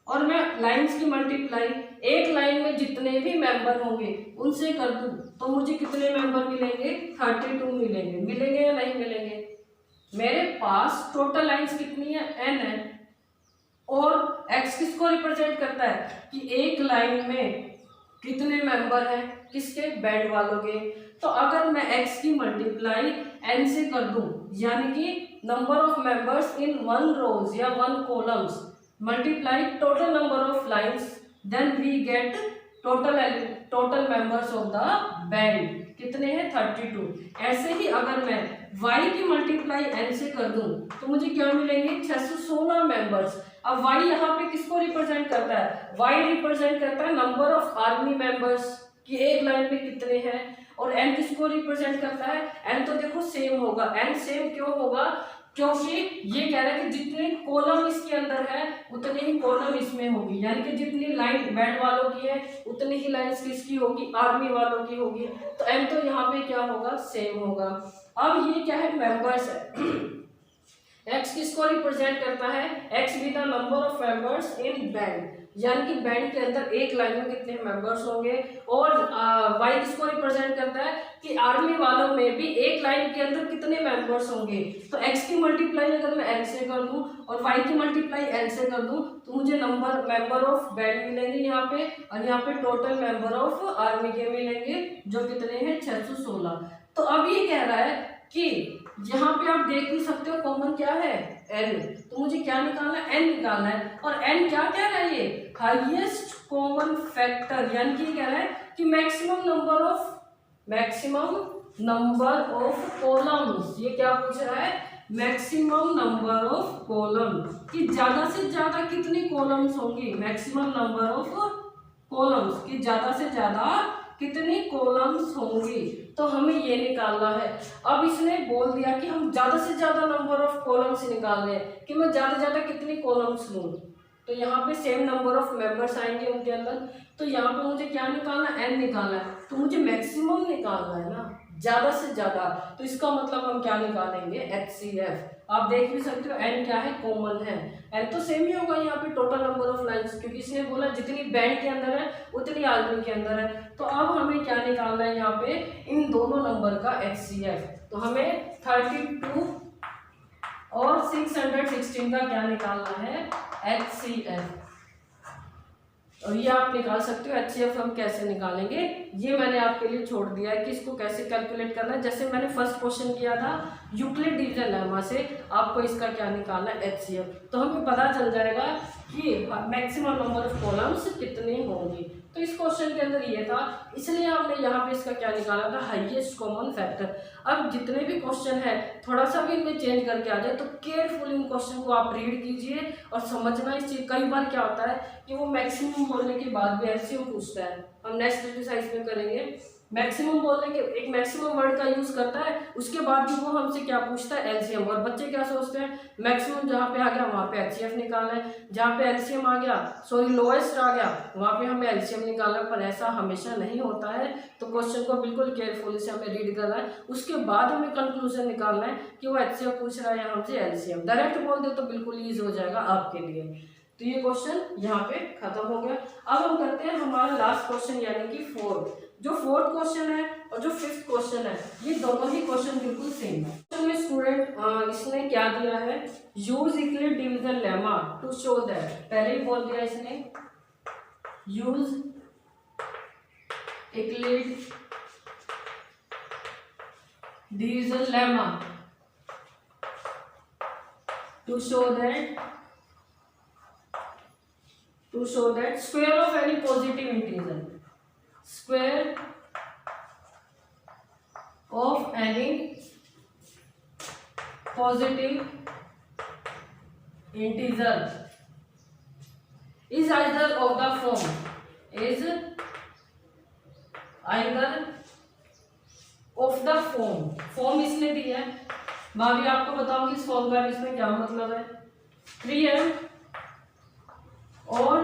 और मैं लाइंस की मल्टीप्लाई एक लाइन में जितने भी मेंबर होंगे उनसे कर दूं तो मुझे कितने मेंबर मिलेंगे, 32 मिलेंगे। मिलेंगे या नहीं मिलेंगे, मेरे पास टोटल लाइंस कितनी है, एन है, और एक्स किसको रिप्रेजेंट करता है कि एक लाइन में कितने मेंबर हैं, किसके, बैंड वालों के। तो अगर मैं एक्स की मल्टीप्लाई एन से कर दूं, यानी कि number of members in one rows या one columns multiply total number of lines, then we get total members of the band कितने हैं, 32। ऐसे ही अगर मैं y की मल्टीप्लाई n से कर दूं तो मुझे क्या मिलेंगे, 616 मेंबर्स। अब y यहाँ पे किसको रिप्रेजेंट करता है, y रिप्रेजेंट करता है नंबर ऑफ आर्मी मेंबर्स कि एक लाइन में कितने हैं, और n किसको रिप्रेजेंट करता है, n तो देखो सेम होगा, n सेम क्यों होगा, क्योंकि ये कह रहा है कि जितने कॉलम इसके अंदर है उतनी ही कॉलम इसमें होगी, यानी कि जितनी लाइन बैंड वालों की है उतनी ही लाइंस किसकी होगी, आर्मी वालों की होगी। तो एम तो यहाँ पे क्या होगा, सेम होगा। अब ये क्या है, मेंबर्स है, एक्स किसको रिप्रेजेंट करता है, x be the number of members in band, यानी कि बैंड के अंदर एक लाइन में कितने मेंबर्स होंगे, और वाई किसको रिप्रेजेंट करता है कि आर्मी वालों में भी एक लाइन के अंदर कितने मेंबर्स होंगे। तो एक्स की मल्टीप्लाई अगर मैं एन से कर दूं और वाई की मल्टीप्लाई एन से कर दूं तो मुझे मेंबर ऑफ बैंड मिलेंगे यहाँ पे, और यहाँ पे टोटल मेंबर ऑफ आर्मी के मिलेंगे जो कितने हैं, 616। तो अब ये कह रहा है कि यहाँ पे आप देख भी सकते हो कॉमन क्या है, एन, तो मुझे क्या निकालना है, एन निकालना है। और एन क्या कह रहा है, ये हाईएस्ट कॉमन फैक्टर, यानी कि कह रहा है कि मैक्सिमम नंबर ऑफ कॉलम्स, ये क्या पूछ रहा है, मैक्सिमम नंबर ऑफ कॉलम, कि ज्यादा से ज्यादा कितनी कॉलम्स होंगी, मैक्सिमम नंबर ऑफ कॉलम्स, कि ज्यादा से ज्यादा कितनी कॉलम्स होंगी, तो हमें ये निकालना है। अब इसने बोल दिया कि हम ज्यादा से ज्यादा नंबर ऑफ कॉलम्स निकाल रहे हैं, कि मैं ज्यादा से ज्यादा कितनी कॉलम्स लूँ, तो यहाँ पे सेम नंबर ऑफ मेंबर्स आएंगे उनके अंदर, तो यहाँ पे मुझे क्या निकालना है, n निकालना है, तो मुझे मैक्सिमम निकालना है ना, ज्यादा से ज्यादा, तो इसका मतलब हम क्या निकालेंगे, HCF। आप देख भी सकते हो n क्या है, कॉमन है, n तो सेम ही होगा यहाँ पे, टोटल नंबर ऑफ लाइंस, क्योंकि इसने बोला जितनी बैंड के अंदर है उतनी आदमी के अंदर है, तो अब हमें क्या निकालना है यहाँ पे, इन दोनों नंबर का HCF, तो हमें 32 और 616 का क्या निकालना है, HCF। और ये आप निकाल सकते हो। HCF हम कैसे निकालेंगे, ये मैंने आपके लिए छोड़ दिया है कि इसको कैसे कैलकुलेट करना है। जैसे मैंने फर्स्ट क्वेश्चन किया था यूक्लिड डिवीजन लेमा से, आपको इसका क्या निकालना है, HCF, तो हमें पता चल जाएगा कि मैक्सिमम नंबर ऑफ कॉलम्स कितनी होंगी। तो इस क्वेश्चन के अंदर ये था, इसलिए हमने यहाँ पे इसका क्या निकाला था, हाईएस्ट कॉमन फैक्टर। अब जितने भी क्वेश्चन है थोड़ा सा भी इनमें चेंज करके आ जाए तो केयरफुल इन क्वेश्चन को आप रीड कीजिए और समझना इस चीज। कई बार क्या होता है कि वो मैक्सिमम बोलने के बाद भी एलसीएम पूछता है, हम नेक्स्ट एक्सरसाइज में करेंगे। मैक्सिमम बोलने के एक मैक्सिमम वर्ड का यूज करता है, उसके बाद भी वो हमसे क्या पूछता है, एलसीएम। और बच्चे क्या सोचते हैं, मैक्सिमम जहाँ पे आ गया वहाँ पे एचसीएफ निकालना है, जहाँ पे एलसीएम आ गया, सॉरी लोएस्ट आ गया, वहाँ पे हमें एलसीएम निकालना है। पर ऐसा हमेशा नहीं होता है, तो क्वेश्चन को बिल्कुल केयरफुली से हमें रीड करना है, उसके बाद हमें कंक्लूजन निकालना है कि वो एचसीएफ पूछ रहा है या हमसे एलसीएम। डायरेक्ट बोल दे तो बिल्कुल ईजी हो जाएगा आपके लिए। तो ये क्वेश्चन यहाँ पे खत्म हो गया। अब हम करते हैं हमारा लास्ट क्वेश्चन, यानी कि फोर्थ। जो फोर्थ क्वेश्चन है और जो फिफ्थ क्वेश्चन है, ये दोनों ही क्वेश्चन बिल्कुल सेम है। क्वेश्चन में स्टूडेंट इसने क्या दिया है, use Euclid division lemma to show that, पहले ही बोल दिया इसने, use Euclid division lemma to show that square of any positive integer, square of any positive integer is either of the form, is either of the form इसने दी है, मैं भी आपको बताऊंगी इस फॉर्म का इसमें क्या मतलब है। 3m और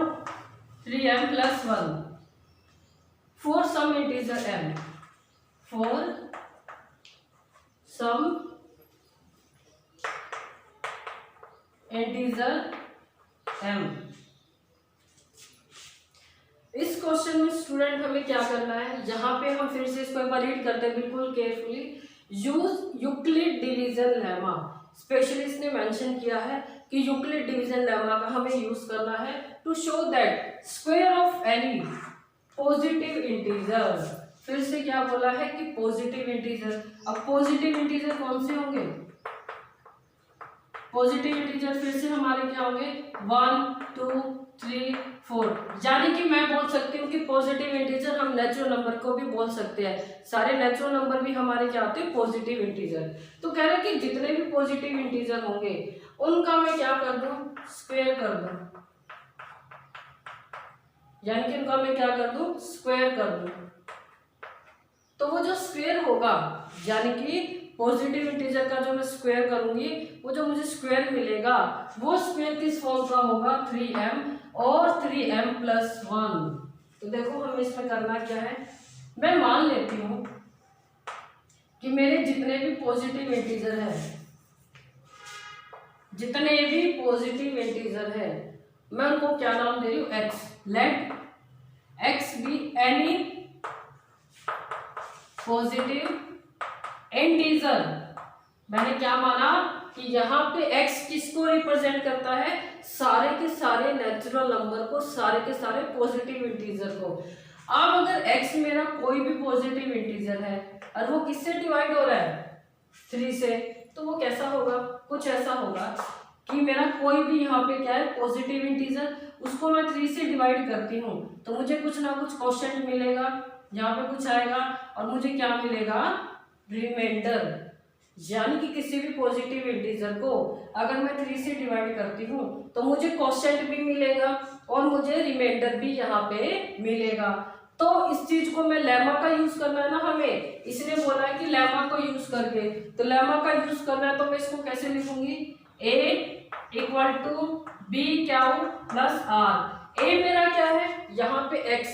3m plus 1 for some integer m, for some integer m। इस क्वेश्चन में स्टूडेंट हमें क्या करना है, यहाँ पे हम फिर से इसको एक बार रीड करते हैं बिल्कुल carefully. Use Euclid division lemma, specialist ने मेंशन किया है कि यूक्लिड डिवीजन लेमा का हमें यूज करना है to show that square of any positive integer. फिर से क्या बोला है कि पॉजिटिव इंटीजर। अब पॉजिटिव इंटीजर कौन से होंगे, पॉजिटिव इंटीजर फिर से हमारे क्या होंगे, 1 2 3 4, यानी कि मैं बोल सकती हूँ कि पॉजिटिव इंटीजर हम नेचुरल नंबर को भी बोल सकते हैं, सारे नेचुरल नंबर भी हमारे क्या होते हैं, पॉजिटिव इंटीजर। तो कह रहे हैं कि जितने भी पॉजिटिव इंटीजर होंगे उनका मैं क्या कर दूं, स्क्वायर कर दूं, यानी कि उनका मैं क्या कर दूं, स्क्वायर कर दूं। तो वो जो स्क्वायर होगा, यानी कि पॉजिटिव इंटीजर का जो मैं स्क्वायर करूंगी, वो जो मुझे स्क्वायर मिलेगा वो स्क्वायर किस फॉर्म का होगा, 3m और 3m plus 1। तो देखो हमें इसमें करना क्या है, मैं मान लेती हूं कि मेरे जितने भी पॉजिटिव इंटीजर है, जितने भी पॉजिटिव इंटीजर है, मैं उनको क्या नाम दे रही हूं, x। Let x be any positive integer. मैंने क्या माना कि यहाँ पे x किसको रिप्रेजेंट करता है, सारे के सारे नेचुरल नंबर को, सारे के सारे पॉजिटिव इंटीजर को। अब अगर x मेरा कोई भी पॉजिटिव इंटीजर है और वो किससे डिवाइड हो रहा है, 3 से, तो वो कैसा होगा, कुछ ऐसा होगा कि मेरा कोई भी यहाँ पे क्या है, पॉजिटिव इंटीजर, उसको मैं 3 से डिवाइड करती हूँ तो मुझे कुछ ना कुछ क्वोशिएंट मिलेगा, यहाँ पे कुछ आएगा और मुझे क्या मिलेगा, रिमाइंडर, यानी कि किसी भी पॉजिटिव इंटीजर को अगर मैं 3 से डिवाइड करती हूँ तो मुझे क्वोशिएंट भी मिलेगा और मुझे रिमाइंडर भी यहाँ पे मिलेगा। तो इस चीज को मैं लेमा का यूज करना है ना हमें, इसने बोला है कि लेमा को यूज करके, तो लेमा का यूज करना है तो मैं इसको कैसे लिखूंगी, a equal to B Q plus R. A मेरा क्या है यहाँ पे x,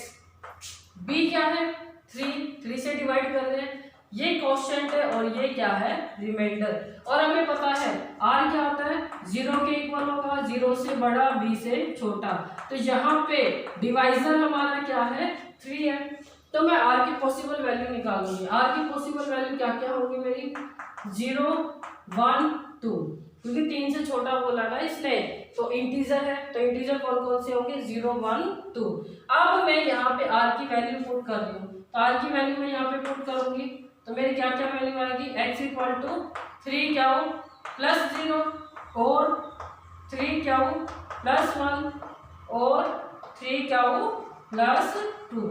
b क्या है 3 से डिवाइड कर रहे हैं, ये क्वोशिएंट है और ये क्या है रिमाइंडर। और हमें पता है r क्या होता है 0 के इक्वल होगा, 0 से बड़ा b से छोटा, तो यहाँ पे डिवाइजर हमारा क्या है 3 है। तो मैं r की पॉसिबल वैल्यू निकालूंगी। r की पॉसिबल वैल्यू क्या क्या होगी मेरी 0 1 2, क्योंकि 3 से छोटा बोला ना इसने, तो इंटीजर है तो इंटीजर कौन कौन से होंगे 0 1 2। अब मैं यहाँ पे r की वैल्यू पुट कर रही हूँ, तो r की वैल्यू मैं यहाँ पे पुट करूंगी तो मेरी क्या क्या वैल्यू आएगी, x इक्वल टू 3 क्या हो प्लस 0 और 3 क्या हो प्लस 1 और 3 क्या हो प्लस 2।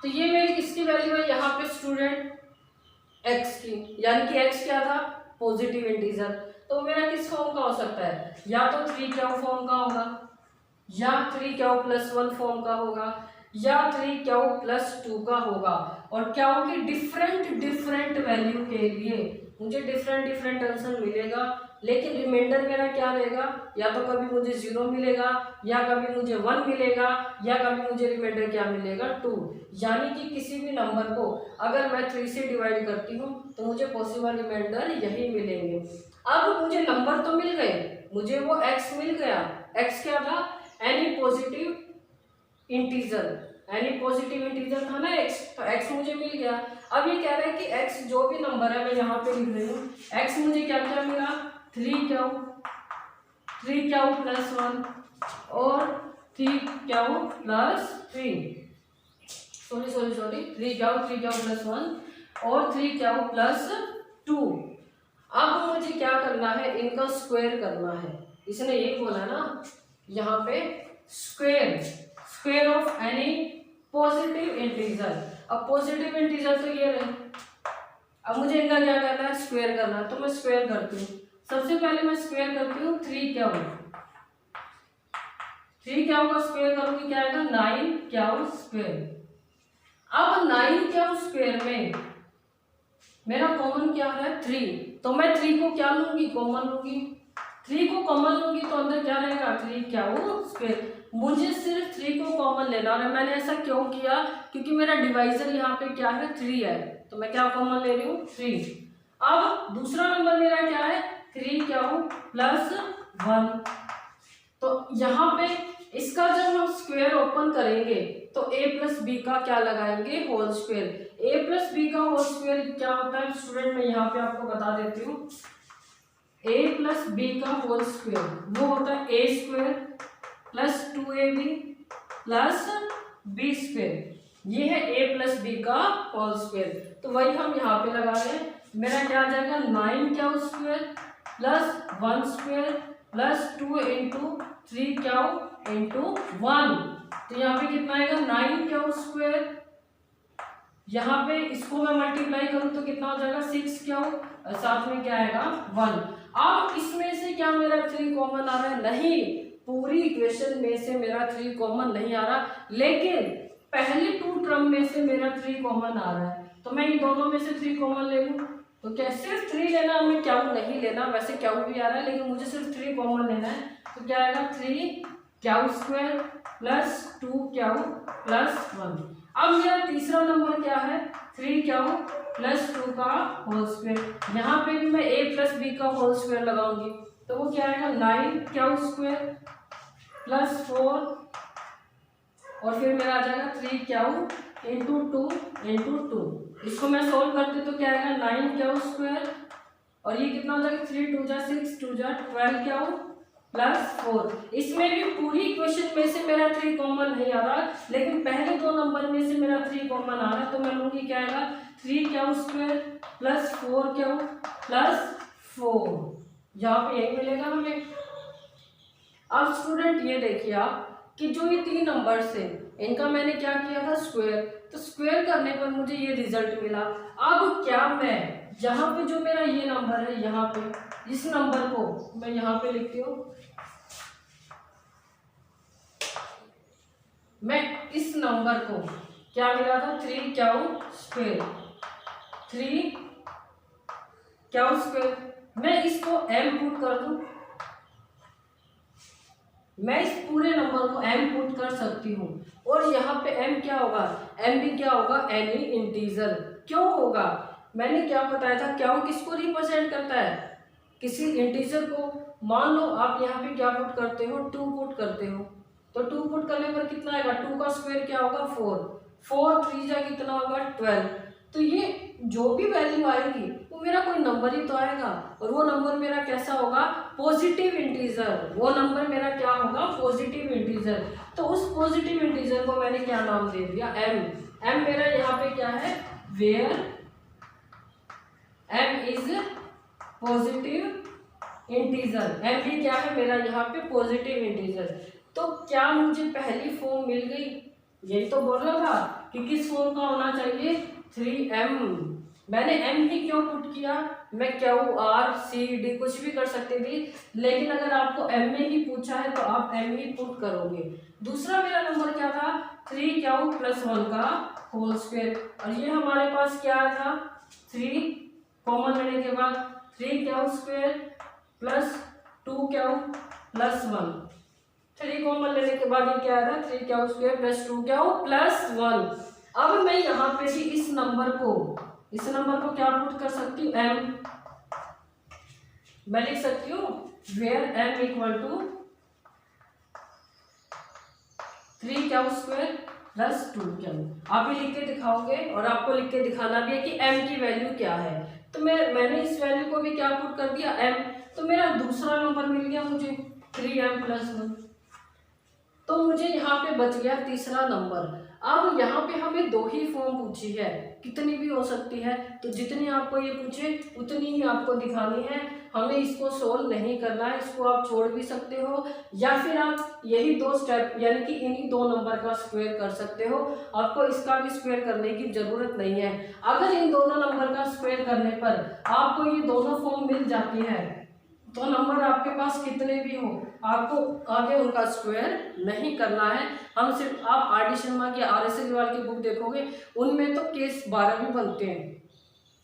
तो ये मेरी किसकी वैल्यू है यहाँ पे स्टूडेंट x की, यानी कि x क्या था पॉजिटिव इंटीजर। तो मेरा किस फॉर्म का हो सकता है, या तो 3 क्या फॉर्म का होगा, या 3 क्या प्लस 1 फॉर्म का होगा, या 3 क्या प्लस 2 का होगा। और क्या हो कि डिफरेंट वैल्यू के लिए मुझे डिफरेंट आंसर मिलेगा, लेकिन रिमाइंडर मेरा क्या रहेगा, या तो कभी मुझे 0 मिलेगा, या कभी मुझे 1 मिलेगा, या कभी मुझे रिमाइंडर क्या मिलेगा 2। यानी कि किसी भी नंबर को अगर मैं 3 से डिवाइड करती हूँ तो मुझे पॉसिबल रिमाइंडर यही मिलेंगे। अब मुझे नंबर तो मिल गए, मुझे वो x मिल गया, x क्या था any positive integer, any positive integer था ना x, तो x मुझे मिल गया। अब ये कह रहा है कि x जो भी नंबर है मैं यहाँ पे लिख रही हूँ, x मुझे क्या क्या मिला 3 क्या प्लस 1 और 3 क्या प्लस 3 3 क्या प्लस 1 और 3 क्या प्लस 2। अब मुझे क्या करना है, इनका स्क्वायर करना है। इसने ये बोला ना यहाँ पे square of any positive integer. अब पॉजिटिव इंटीजर तो ये रहे, अब मुझे इनका क्या करना है स्क्वायर करना है, तो मैं स्क्वायर करती हूँ। सबसे पहले मैं स्क्वायर करती हूँ 3 क्या होगा स्क्वायर करूंगी क्या आएगा 9 क्या स्क्वायर। अब 9 क्या स्क्वायर में मेरा कॉमन क्या है 3, तो मैं 3 को क्या लूंगी कॉमन लूंगी, 3 को कॉमन लूंगी तो अंदर क्या रहेगा 3 क्या स्क्वायर। मुझे सिर्फ 3 को कॉमन लेना है। मैंने ऐसा क्यों किया, क्योंकि मेरा डिवाइजर यहाँ पे क्या है 3 है, तो मैं क्या कॉमन ले रही हूँ 3। अब दूसरा नंबर मेरा क्या है 3 क्या प्लस 1, तो यहाँ पे इसका जब हम स्क्वायर ओपन करेंगे तो a प्लस बी का क्या लगाएंगे whole square. a plus b का होल स्क्वायर क्या होता है स्टूडेंट, मैं यहाँ पे आपको बता देती हूँ। a प्लस बी का होल स्क्वायर वो होता है a square plus 2ab plus b square, ये है a प्लस बी का होल स्क्वायर। तो वही हम यहाँ पे लगा रहे हैं। मेरा क्या आ जाएगा 9 क्या square plus 1 square plus 2 into 3 क्या इंटू 1, तो यहाँ पे कितना आएगा 9 क्या स्क्वायर, यहाँ पे इसको मैं मल्टीप्लाई करूँ तो कितना हो जाएगा 6 क्या साथ में क्या आएगा 1। अब इसमें से क्या मेरा 3 कॉमन आ रहा है, नहीं, पूरी इक्वेशन में से मेरा 3 कॉमन नहीं आ रहा, लेकिन पहले 2 टर्म में से मेरा 3 कॉमन आ रहा है। तो मैं इन दोनों में से 3 कॉमन ले लूँ, तो क्या सिर्फ 3 लेना, हमें क्या नहीं लेना, वैसे क्या भी आ रहा है लेकिन मुझे सिर्फ 3 कॉमन लेना है। तो क्या आएगा 3 क्या स्क्वायर प्लस 2 क्या प्लस 1। अब मेरा तीसरा नंबर क्या है 3 क्या प्लस 2 का होल स्क्वायर। यहाँ पे भी मैं a प्लस बी का होल स्क्वायर लगाऊंगी तो वो क्या आएगा 9 क्या स्क्वायर प्लस 4 और फिर मेरा आ जाएगा 3 क्या इंटू 2। इसको मैं सोल्व करती तो क्या आएगा 9 क्या स्क्वायर और ये कितना हो जाएगा 3 2 जा 6 2 जा 12 क्या प्लस 4। इसमें भी पूरी इक्वेशन में से मेरा 3 कॉमन नहीं आ रहा, लेकिन पहले 2 नंबर में से मेरा 3 कॉमन आ रहा है, तो मैं लूंगी क्या आएगा 3 क्या स्क्वायर प्लस 4 क्या प्लस 4, यहाँ पे यही मिलेगा हमें। अब स्टूडेंट ये देखिए आप कि जो ये 3 नंबर्स है इनका मैंने क्या किया था स्क्वायर, तो स्क्वायर करने पर मुझे ये रिजल्ट मिला। अब क्या मैं यहाँ पे जो मेरा ये नंबर है, यहाँ पे इस नंबर को मैं यहाँ पे लिखती हूँ, मैं इस नंबर को क्या मिला था 3 क्याउ स्क्वायर, 3 क्याउ स्क्वायर, मैं इसको m पुट कर दूं, मैं इस पूरे नंबर को m पुट कर सकती हूँ। और यहाँ पे m क्या होगा, m भी क्या होगा, एनी इंटीजर। क्यों होगा, मैंने क्या बताया था, क्या वो किसको रिप्रेजेंट करता है, किसी इंटीजर को। मान लो आप यहाँ पे क्या पुट करते हो, 2 पुट करते हो, तो 2 पुट करने पर कितना आएगा, 2 का स्क्वायर क्या होगा 4, 4 3 जा कितना होगा 12। तो ये जो भी वैल्यू आएगी वो मेरा कोई नंबर ही तो आएगा, और वो नंबर मेरा कैसा होगा, पॉजिटिव इंटीजर। वो नंबर मेरा क्या होगा, पॉजिटिव इंटीजर। तो उस पॉजिटिव इंटीजर को मैंने क्या नाम दे दिया, m मेरा यहाँ पे क्या है, where m is positive integer, m भी क्या है मेरा यहाँ पे पॉजिटिव इंटीजर। तो क्या मुझे पहली फॉर्म मिल गई, यही तो बोल रहा था कि किस फॉर्म का होना चाहिए, 3m। मैंने m ही क्यों पुट किया, मैं क्यू आर सी डी कुछ भी कर सकती थी, लेकिन अगर आपको m में ही पूछा है तो आप m ही पुट करोगे। दूसरा मेरा नंबर क्या था, 3 क्यू प्लस 1 का होल स्क्वायर, और ये हमारे पास क्या था, 3 कॉमन लेने के बाद 3 q square plus 2 Q plus 1, 3 common लेने के बाद ये क्या आ रहा है, 3 q square plus 2 Q plus 1। अब मैं यहाँ पे भी इस नंबर को क्या पुट कर सकती हूँ, m, मैं लिख सकती हूँ where m equal to 3 q square plus 2 q. आप ये लिख के दिखाओगे और आपको लिख के दिखाना भी है कि m की वैल्यू क्या है। तो मैंने इस वैल्यू को भी क्या पुट कर दिया, m, तो मेरा दूसरा नंबर मिल गया मुझे 3m प्लस 1। तो मुझे यहाँ पे बच गया तीसरा नंबर। अब यहाँ पे हमें 2 ही फॉर्म पूछी है, कितनी भी हो सकती है, तो जितनी आपको ये पूछे उतनी ही आपको दिखानी है, हमें इसको सोल्व नहीं करना है। इसको आप छोड़ भी सकते हो, या फिर आप यही 2 स्टेप यानी कि इन्हीं 2 नंबर का स्क्वायर कर सकते हो, आपको इसका भी स्क्वायर करने की जरूरत नहीं है। अगर इन दोनों नंबर का स्क्वायर करने पर आपको ये दोनों फॉर्म मिल जाती है, तो नंबर आपके पास कितने भी हो, आपको आगे उनका स्क्वायर नहीं करना है। हम सिर्फ, आप आर डी शर्मा की RS अग्रवाल की बुक देखोगे, उनमें तो केस 12 भी बनते हैं,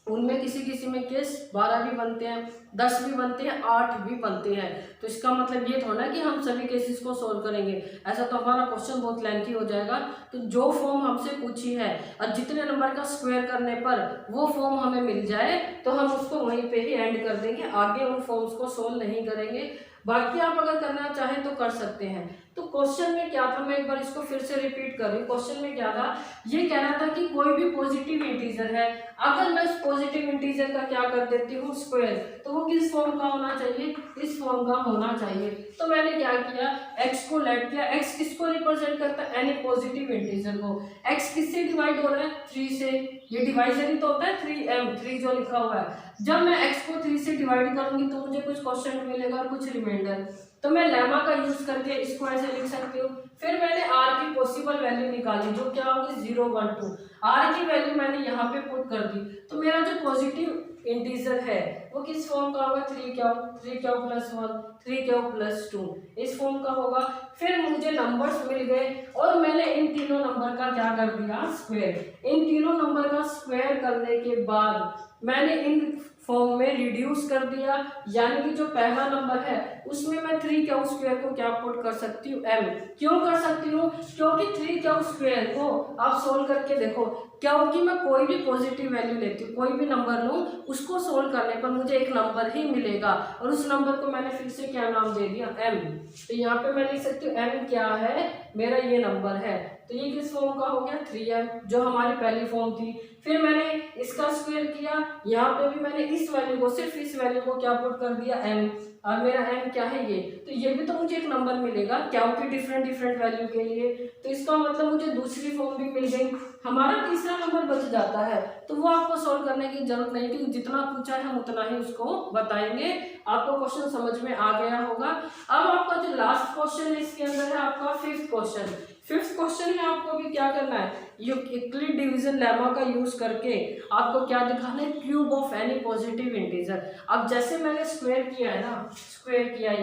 उनमें किसी किसी में केस 12 भी बनते हैं, 10 भी बनते हैं, 8 भी बनते हैं। तो इसका मतलब ये थोड़ा कि हम सभी केसेस को सोल्व करेंगे, ऐसा तो हमारा क्वेश्चन बहुत लेंथी हो जाएगा। तो जो फॉर्म हमसे पूछी है और जितने नंबर का स्क्वायर करने पर वो फॉर्म हमें मिल जाए तो हम उसको वहीं पे ही एंड कर देंगे, आगे उन फॉर्म्स को सोल्व नहीं करेंगे। बाकी आप अगर करना चाहें तो कर सकते हैं। तो क्वेश्चन में क्या था, मैं एक बार इसको फिर से रिपीट कर रही हूँ। क्वेश्चन में क्या था, ये कहना था कि कोई भी पॉजिटिव इंटीजर है, अगर मैं इस पॉजिटिव इंटीजर का क्या कर देती हूँ स्क्वायर, तो वो किस फॉर्म का होना चाहिए, इस फॉर्म का होना चाहिए। तो मैंने क्या किया, x को लेट किया। x किसको रिप्रेजेंट करता है, एनी पॉजिटिव इंटीजर को। x किससे डिवाइड हो रहा है, 3 से, ये डिवाइजर ही तो होता है 3m, 3 जो लिखा हुआ है। जब मैं x को 3 से डिवाइड करूंगी तो मुझे कुछ क्वेश्चन मिलेगा और कुछ रिमाइंडर, तो मैं लेमा का यूज करके इसको ऐसे लिख सकती हूँ। फिर मैंने r की पॉसिबल वैल्यू निकाली, जो क्या होगी 0 1 2, r की वैल्यू मैंने यहाँ पे पुट कर दी। तो मेरा जो पॉजिटिव इंटीजर है वो किस फॉर्म का होगा, 3 क्यू प्लस 1, 3 क्यू प्लस 2, इस फॉर्म का होगा। फिर मुझे नंबर्स मिल गए और मैंने इन तीनों नंबर का क्या कर दिया, स्क्वायर। इन तीनों नंबर का स्क्वायर करने के बाद मैंने इन फॉर्म में रिड्यूस कर दिया, यानी कि जो पहला नंबर है उसमें मैं 3 क्यू स्क्वायर को क्या पुट कर सकती हूँ, m। क्यों कर सकती हूँ, क्योंकि 3 क्यू स्क्वायर को आप सोल्व करके देखो, क्योंकि मैं कोई भी पॉजिटिव वैल्यू लेती हूँ, कोई भी नंबर लूँ, उसको सोल्व करने पर मुझे एक नंबर ही मिलेगा, और उस नंबर को मैंने फिर से क्या नाम दे दिया, m। तो यहाँ पे मैं लिख सकती हूँ m क्या है, मेरा ये नंबर है। तो ये किस फॉर्म का हो गया, 3m, जो हमारी पहली फॉर्म थी। फिर मैंने इसका स्क्वायर किया, यहाँ पे भी मैंने इस वैल्यू को, सिर्फ इस वैल्यू को क्या पुट कर दिया, m, और मेरा m क्या है ये। तो ये भी तो मुझे एक नंबर मिलेगा, क्योंकि डिफरेंट वैल्यू के लिए। तो इसका मतलब मुझे दूसरी फॉर्म भी मिल गई, हमारा तीसरा नंबर बच जाता है। तो वो आपको सोल्व करने की जरूरत नहीं, क्योंकि जितना पूछा है हम उतना ही उसको बताएंगे। आपको क्वेश्चन समझ में आ गया होगा। अब आपका जो लास्ट क्वेश्चन है इसके अंदर है आपका 5th क्वेश्चन। फिफ्थ क्वेश्चन में आपको भी क्या करना है, यूक्लिड डिवीजन लेमा का यूज करके आपको क्या दिखाना है, cube of any positive integer. अब जैसे मैंने स्क्वायर किया है ना, स्क्वायर किया है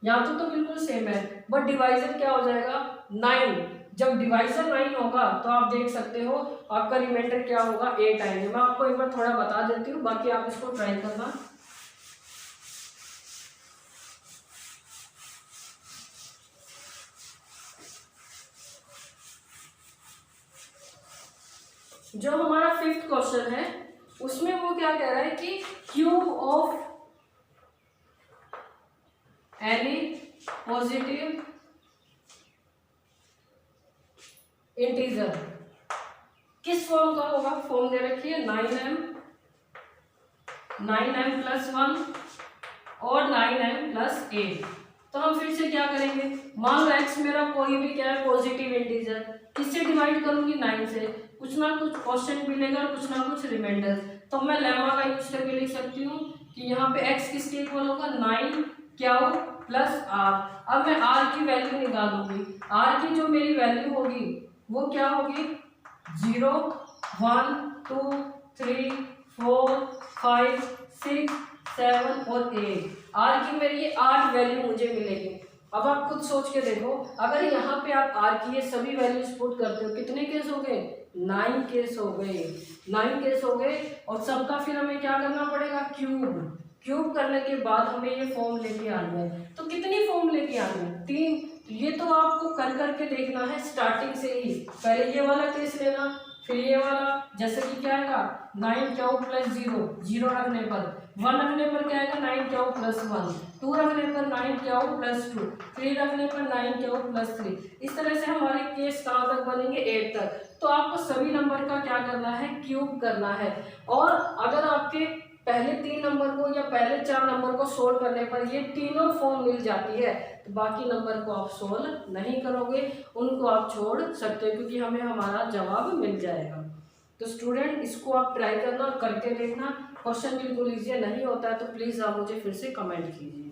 यहाँ तो बिल्कुल सेम है, बट डिवाइजर क्या हो जाएगा 9। जब डिवाइजर 9 होगा तो आप देख सकते हो आपका रिमाइंडर क्या होगा 8 आएंगे। मैं आपको एक बार थोड़ा बता देती हूँ, बाकी आप इसको ट्राई करना। जो हमारा फिफ्थ क्वेश्चन है उसमें वो क्या कह रहा है कि cube of any positive integer किस फॉर्म का होगा, फॉर्म दे रखी है 9m प्लस 1 और 9m प्लस 8। तो हम फिर से क्या करेंगे, मान लो x मेरा कोई भी क्या है पॉजिटिव इंटीजर, किससे डिवाइड करूंगी 9 से, कुछ ना कुछ क्वेश्चन मिलेगा और कुछ ना कुछ रिमाइंडर। तो मैं लेमा का यूज करके लिख सकती हूँ कि यहाँ पे x किसके इक्वल होगा 9 क्या हो प्लस r। अब मैं r की वैल्यू निकालूंगी, r की जो मेरी वैल्यू होगी वो क्या होगी 0 1 2 3 4 5 6 7 और 8। r की मेरी ये 8 वैल्यू मुझे मिलेगी। अब आप खुद सोच के देखो, अगर यहाँ पे आप r की ये सभी वैल्यूज पुट करते हो कितने केस हो गए 9 केस हो गए, 9 केस हो गए। और सबका फिर हमें क्या करना पड़ेगा क्यूब करने के बाद हमें ये फॉर्म लेके आनी है। तो कितनी फॉर्म लेके आनी है 3। तो ये तो आपको कर करके देखना है स्टार्टिंग से ही, पहले ये वाला केस लेना फिर ये वाला, जैसे कि क्या आएगा 9 क्यूब प्लस 0 रखने पर 1 रखने पर क्या आएगा 9 क्यूब प्लस 1, 2 रखने पर 9 क्यूब प्लस 2, 3 रखने पर 9 क्यूब प्लस 3। इस तरह से हमारे केस कहाँ तक बनेंगे 8 तक। तो आपको सभी नंबर का क्या करना है क्यूब करना है। और अगर आपके पहले 3 नंबर को या पहले 4 नंबर को सोल्व करने पर ये तीनों फॉर्म मिल जाती है तो बाकी नंबर को आप सोल्व नहीं करोगे, उनको आप छोड़ सकते हो क्योंकि हमें हमारा जवाब मिल जाएगा। तो स्टूडेंट इसको आप ट्राई करना और करके देखना। क्वेश्चन बिल्कुल ईजी नहीं होता है तो प्लीज़ आप मुझे फिर से कमेंट कीजिए।